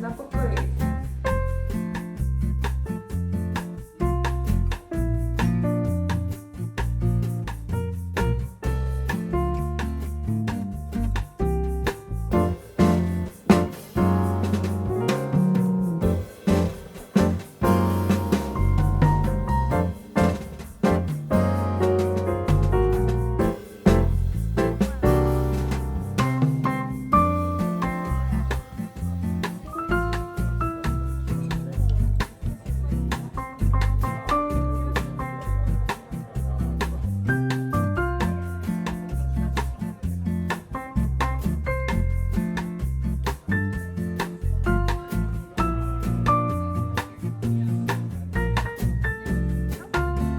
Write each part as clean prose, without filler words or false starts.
na pokoji.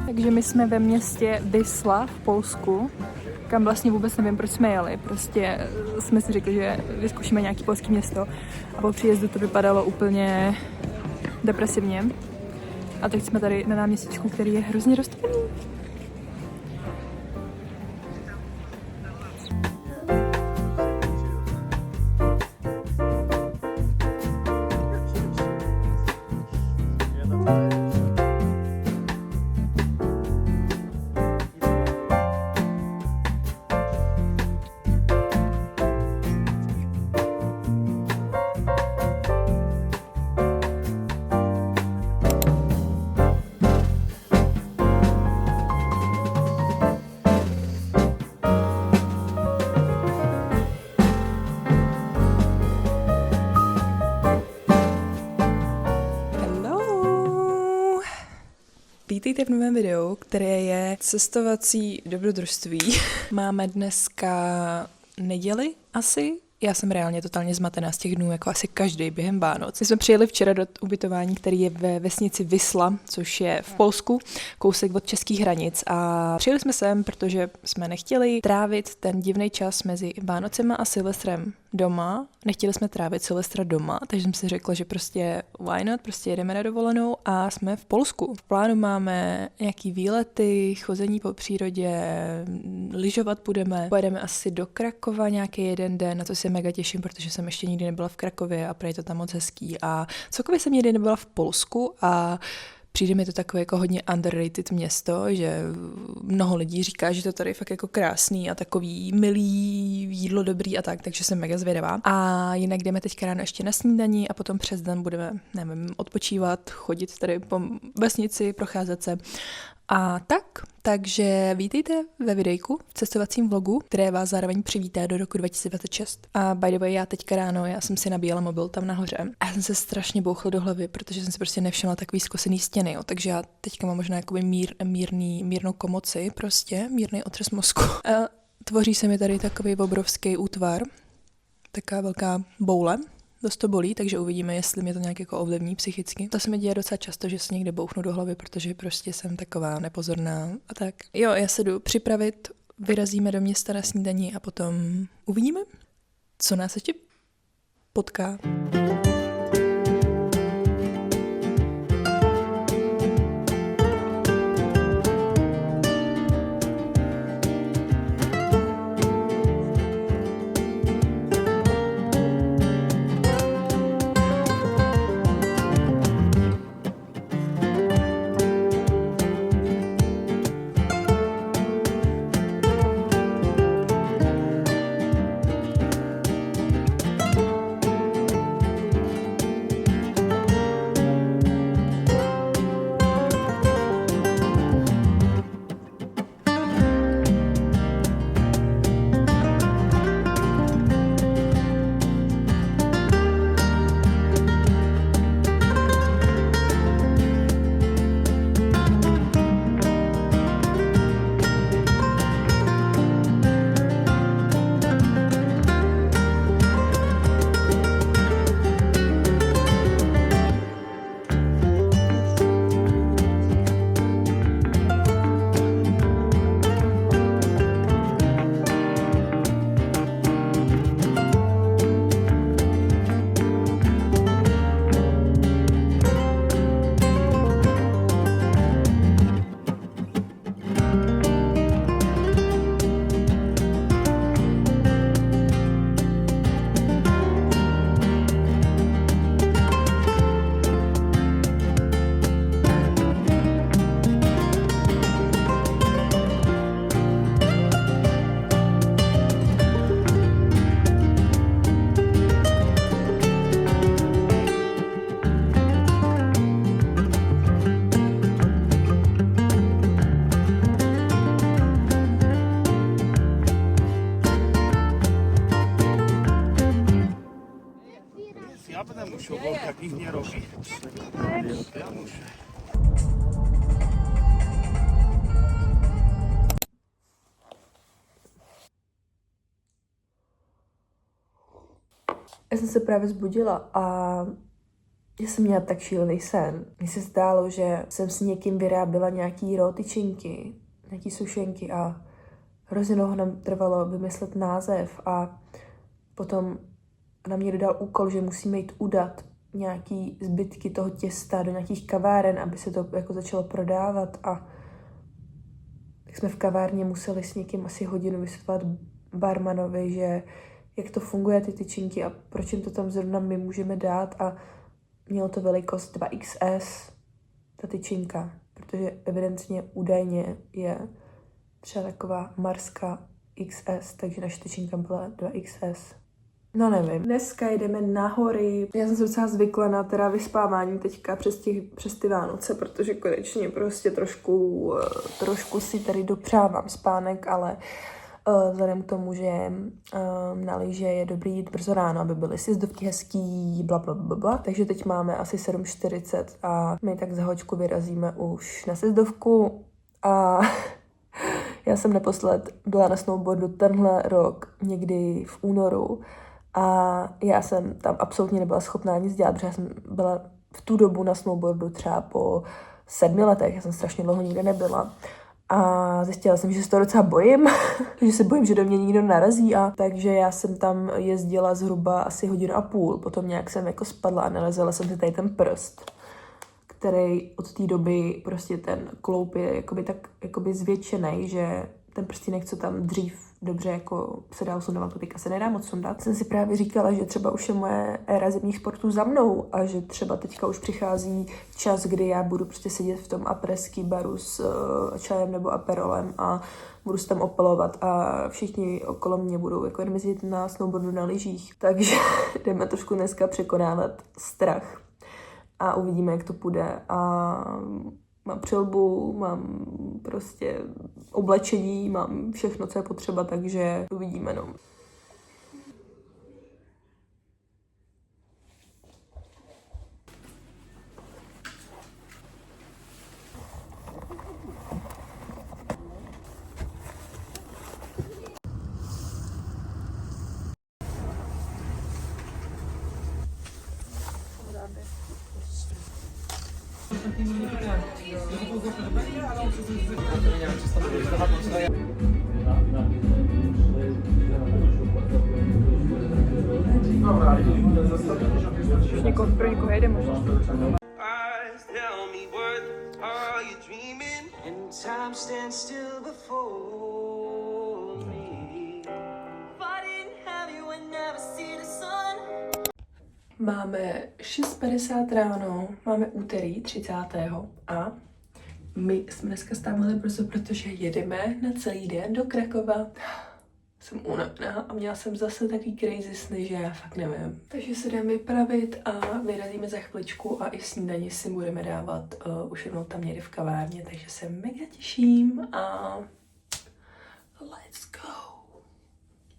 Takže my jsme ve městě Wisła v Polsku, kam vlastně vůbec nevím, proč jsme jeli. Prostě jsme si řekli, že vyzkoušíme nějaký polský město a po příjezdu to vypadalo úplně depresivně. A teď jsme tady na náměstíčku, který je hrozně rostlinný. Vítejte v novém videu, které je cestovací dobrodružství. Máme dneska neděli asi. Já jsem reálně totálně zmatená z těch dnů, jako asi každý během Vánoc. My jsme přijeli včera do ubytování, který je ve vesnici Wisła, což je v Polsku, kousek od českých hranic. A přijeli jsme sem, protože jsme nechtěli trávit ten divný čas mezi Vánocema a Silvestrem doma. Nechtěli jsme trávit Silvestra doma, takže jsem si řekla, že prostě why not, prostě jedeme na dovolenou a jsme v Polsku. V plánu máme nějaký výlety, chození po přírodě, lyžovat pojedeme asi do Krakova nějaký jeden den, na to se mega těším, protože jsem ještě nikdy nebyla v Krakově a je to tam moc hezký. A celkově jsem nikdy nebyla v Polsku a přijde mi to takové jako hodně underrated město, že mnoho lidí říká, že to tady je fakt jako krásný a takový milý, jídlo dobrý a tak, takže jsem mega zvědavá. A jinak jdeme teďka ráno ještě na snídani a potom přes den budeme, nevím, odpočívat, chodit tady po vesnici, procházet se. A takže vítejte ve videjku v cestovacím vlogu, které vás zároveň přivítá do roku 2026. A by the way, já teďka ráno, já jsem si nabíjela mobil tam nahoře a já jsem se strašně bouchla do hlavy, protože jsem si prostě nevšimla takový zkosený stěny, jo. Takže já teďka mám možná jakoby mírnou komoci, prostě mírný otřes mozku. A tvoří se mi tady takový obrovský útvar, taková velká boule. Dost to bolí, takže uvidíme, jestli mě to nějak jako ovlivní psychicky. To se mi děje docela často, že se někde bouchnu do hlavy, protože prostě jsem taková nepozorná a tak. Jo, já se jdu připravit, vyrazíme do města na snídani a potom uvidíme, co nás ještě potká. Jakých mě robí? Já jsem se právě zbudila a já jsem měla tak šílený sen. Mně se zdálo, že jsem s někým vyráběla nějaký tyčinky, nějaký sušenky a hrozně dlouho nám trvalo vymyslet název a potom na mě dodal úkol, že musíme jít udat nějaký zbytky toho těsta do nějakých kaváren, aby se to jako začalo prodávat a tak jsme v kavárně museli s někým asi hodinu vysvětlovat barmanovi, že jak to funguje ty tyčinky a proč jim to tam zrovna my můžeme dát a mělo to velikost 2XS, ta tyčinka, protože evidentně údajně je třeba taková marská XS, takže naše tyčinka byla 2XS. No nevím. Dneska jdeme na hory. Já jsem se docela zvykla na teda vyspávání teďka přes ty Vánoce, protože konečně prostě trošku si tady dopřávám spánek, ale vzhledem k tomu, že na lyže je dobrý jít brzo ráno, aby byly sjezdovky hezký, blablabla. Takže teď máme asi 7:40 a my tak za hoďku vyrazíme už na sjezdovku a já jsem naposled byla na snowboardu tenhle rok, někdy v únoru a já jsem tam absolutně nebyla schopná nic dělat, protože já jsem byla v tu dobu na snowboardu třeba po 7 letech, já jsem strašně dlouho nikde nebyla. A zjistila jsem, že se to docela bojím, že se bojím, že do mě nikdo narazí a takže já jsem tam jezdila zhruba asi 1,5 hodiny, potom nějak jsem jako spadla a nalezala jsem si tady ten prst, který od té doby prostě ten kloup je jakoby zvětšenej, že ten prstínek, co tam dřív dobře jako se dal sundovat, to teďka se nedá moc sundat. Jsem si právě říkala, že třeba už je moje éra zimních sportů za mnou a že třeba teďka už přichází čas, kdy já budu prostě sedět v tom aperský baru s čajem nebo aperolem a budu se tam opalovat a všichni okolo mě budou jako jen jezdit na snowboardu na lyžích. Takže jdeme trošku dneska překonávat strach a uvidíme, jak to půjde. A mám přilbu, mám prostě oblečení, mám všechno, co je potřeba, takže uvidíme, no. Pro někoho jede možná. Máme 6:50 ráno, máme úterý 30. a my jsme dneska stávali brzo, protože jedeme na celý den do Krakova. Jsem unavená a měla jsem zase takový crazy sny, že já fakt nevím. Takže se jdeme vypravit a vyrazíme za chviličku a i snídani si budeme dávat už jednou tam někde v kavárně, takže se mega těším a let's go.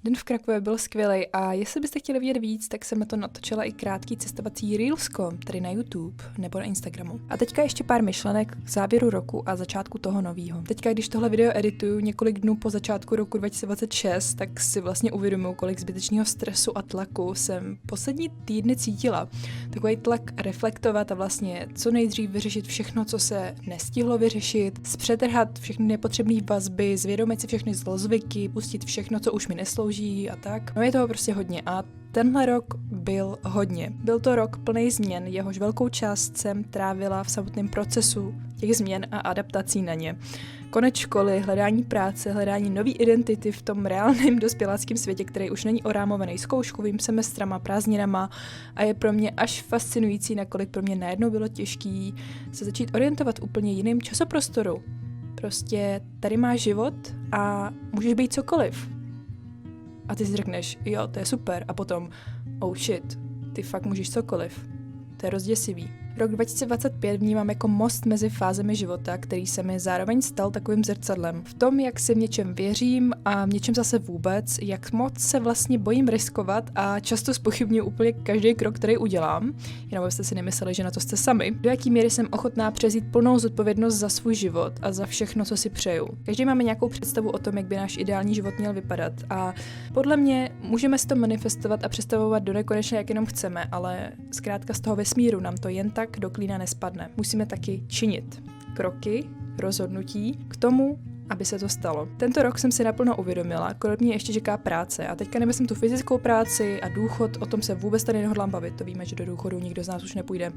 Den v Krakově byl skvělý a jestli byste chtěli vidět víc, tak jsem na to natočila i krátký cestovací reelsko, tady na YouTube nebo na Instagramu. A teďka ještě pár myšlenek k závěru roku a začátku toho novýho. Teďka, když tohle video edituju několik dnů po začátku roku 2026, tak si vlastně uvědomuji, kolik zbytečného stresu a tlaku jsem poslední týdny cítila. Takový tlak reflektovat a vlastně co nejdřív vyřešit všechno, co se nestihlo vyřešit, zpřetrhat všechny nepotřebné vazby, zvědomit si všechny zlozvyky, pustit všechno, co už mi neslouží a tak. No je toho prostě hodně a tenhle rok byl hodně. Byl to rok plný změn, jehož velkou část jsem trávila v samotném procesu těch změn a adaptací na ně. Konec školy, hledání práce, hledání nový identity v tom reálném dospěláckém světě, který už není orámovaný zkouškovým semestrama, prázdninama a je pro mě až fascinující, nakolik pro mě najednou bylo těžký se začít orientovat úplně jiným časoprostoru. Prostě tady máš život a můžeš být cokoliv. A ty si řekneš, jo, to je super. A potom, oh shit, ty fakt můžeš cokoliv. To je rozděsivý. Rok 2025 vnímám jako most mezi fázemi života, který se mi zároveň stal takovým zrcadlem. V tom, jak si v něčem věřím a v něčem zase vůbec, jak moc se vlastně bojím riskovat a často zpochybňuji úplně každý krok, který udělám, jenom abyste si nemysleli, že na to jste sami. Do jaký míry jsem ochotná převzít plnou zodpovědnost za svůj život a za všechno, co si přeju. Každý máme nějakou představu o tom, jak by náš ideální život měl vypadat a podle mě můžeme si to manifestovat a představovat do nekonečna, jak jenom chceme, ale zkrátka z toho vesmíru nám to jen tak do klína nespadne. Musíme taky činit kroky, rozhodnutí k tomu, aby se to stalo. Tento rok jsem si naplno uvědomila, kolik mě ještě čeká práce a teďka nemyslím tu fyzickou práci a důchod, o tom se vůbec tady nehodlám bavit, to víme, že do důchodu nikdo z nás už nepůjde.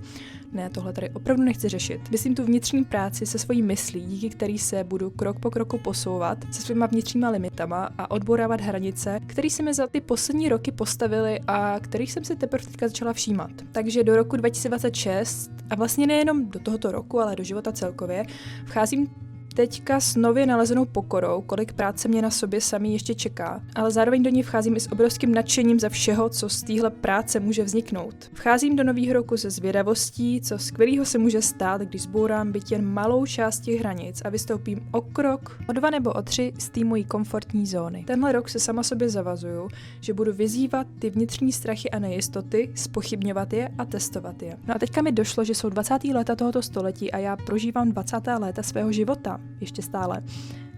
Ne, tohle tady opravdu nechci řešit. Myslím tu vnitřní práci se svojí myslí, díky který se budu krok po kroku posouvat se svýma vnitřníma limitama a odborávat hranice, které se mi za ty poslední roky postavily a kterých jsem si teprve teďka začala všímat. Takže do roku 2026 a vlastně nejenom do tohoto roku, ale do života celkově, vcházím teďka s nově nalezenou pokorou, kolik práce mě na sobě samý ještě čeká, ale zároveň do ní vcházím i s obrovským nadšením za všeho, co z téhle práce může vzniknout. Vcházím do nového roku se zvědavostí, co skvělého se může stát, když zbourám byť jen malou část těch hranic a vystoupím o krok, o 2 nebo o 3 z té mojí komfortní zóny. Tenhle rok se sama sobě zavazuju, že budu vyzývat ty vnitřní strachy a nejistoty, zpochybňovat je a testovat je. No a teďka mi došlo, že jsou 20. léta tohoto století a já prožívám 20. léta svého života. Ještě stále.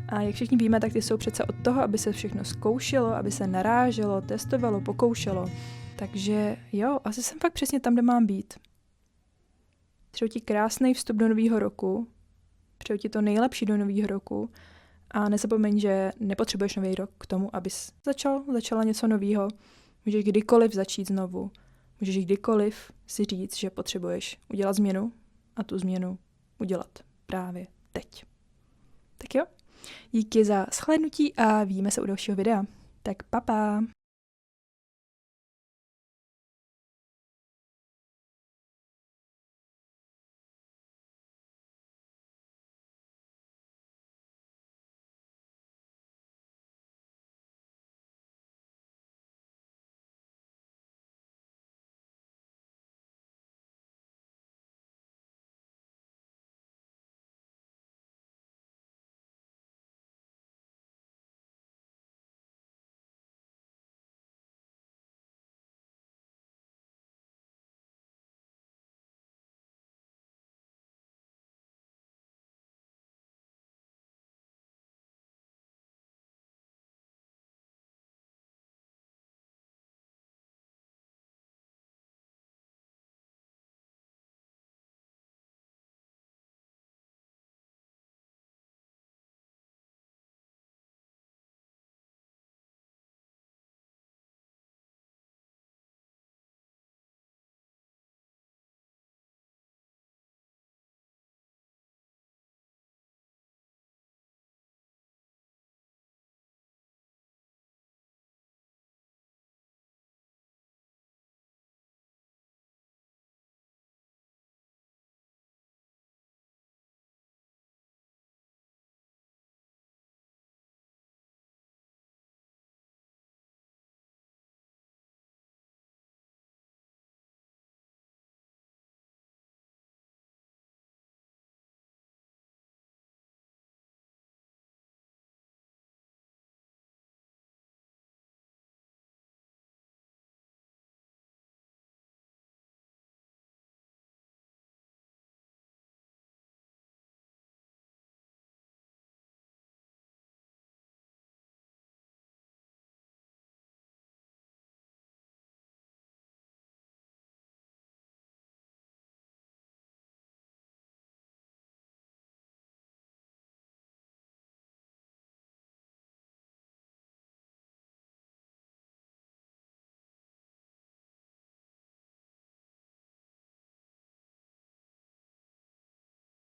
A jak všichni víme, tak ty jsou přece od toho, aby se všechno zkoušelo, aby se naráželo, testovalo, pokoušelo. Takže jo, asi jsem fakt přesně tam, kde mám být. Přeju ti krásný vstup do nového roku, přeju ti to nejlepší do nového roku a nezapomeň, že nepotřebuješ nový rok k tomu, abys začala něco nového. Můžeš kdykoliv začít znovu. Můžeš kdykoliv si říct, že potřebuješ udělat změnu a tu změnu udělat právě teď. Tak jo, díky za shlédnutí a vidíme se u dalšího videa. Tak pa.